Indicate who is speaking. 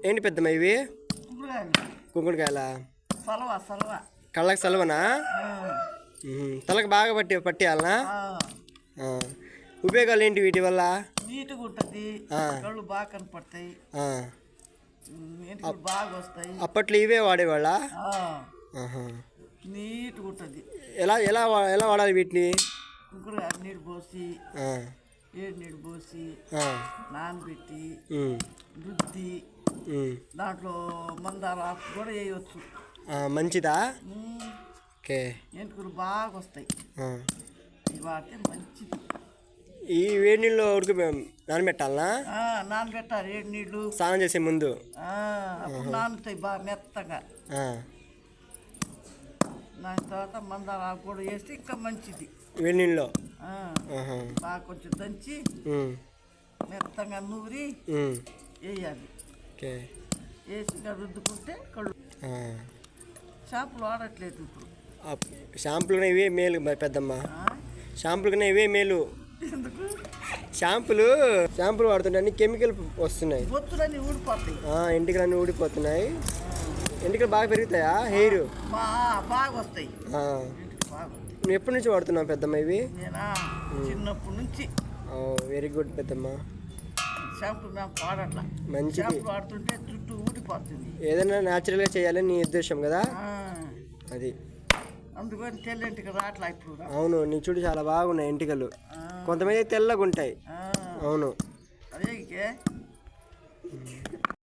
Speaker 1: ఏంటి పెద్దమ్మ ఇవి? కుంకుడుకాయల కళ్ళకి సలవనా? తలకు బాగా పట్టేయాలనా? ఉపయోగాలు ఏంటి వీటి వల్ల?
Speaker 2: నీట్గా ఉంటుంది, కళ్ళు బాగా కనపడతాయి, బాగా వస్తాయి.
Speaker 1: అప్పట్లో ఇవే వాడేవాళ్ళ?
Speaker 2: నీట్గా ఉంటుంది.
Speaker 1: ఎలా ఎలా ఎలా వాడాలి వీటిని?
Speaker 2: కుంకుడుకాయ నీళ్ళు పోసి, ఏడు నీళ్ళు పోసి నానబెట్టి రుద్ది దాంట్లో మందార ఆకు కూడా వేయవచ్చు.
Speaker 1: మంచిదా? ఓకే.
Speaker 2: ఎంటుకలు బాగా వస్తాయి, ఇవి వాడితే మంచిది.
Speaker 1: ఈ వేడి నీళ్ళు నానబెట్టాలనా?
Speaker 2: నానబెట్టాలి, ఏడు నీళ్ళు
Speaker 1: స్నానం చేసే ముందు.
Speaker 2: అప్పుడు నానుతాయి బాగా మెత్తగా. దాని తర్వాత మందార ఆకు కూడా వేస్తే ఇంకా మంచిది.
Speaker 1: వేడి నీళ్ళలో
Speaker 2: బాగా కొంచెం దంచి మెత్తగా నూరి వేయాలి. వేసి రుద్దుకుంటే కళ్ళు. షాంపులు వాడట్లేదు ఇప్పుడు.
Speaker 1: షాంపులు ఇవే మేలు పెద్దమ్మ, షాంపులు కన్నా ఇవే మేలు.
Speaker 2: ఎందుకు?
Speaker 1: షాంపులు వాడుతుంటే అన్ని కెమికల్ వస్తున్నాయి,
Speaker 2: బొత్తులన్నీ ఊడిపోతాయి,
Speaker 1: ఎంటికలన్నీ ఊడిపోతున్నాయి. ఎంటికలు బాగా పెరుగుతాయా? హెయిర్
Speaker 2: బాగా వస్తాయి.
Speaker 1: నువ్వు ఎప్పటి నుంచి వాడుతున్నావు పెద్దమ్మ ఇవి?
Speaker 2: నేనా చిన్నప్పటి నుంచి.
Speaker 1: వెరీ గుడ్ పెద్దమ్మ.
Speaker 2: షాంపూ మేము వాడట్లా,
Speaker 1: మంచిది.
Speaker 2: వాడుతుంటే జుట్టు ఊడిపోతుంది.
Speaker 1: ఏదైనా న్యాచురల్గా చేయాలని నీ ఉద్దేశం కదా, అది.
Speaker 2: అందుకని తెల్ల ఎంటికలు రావట్లా ఇప్పుడు.
Speaker 1: అవును, నీ చుట్టూ చాలా బాగున్నాయి ఎంటికలు, కొంతమంది తెల్లగా ఉంటాయి. అవును.
Speaker 2: అదే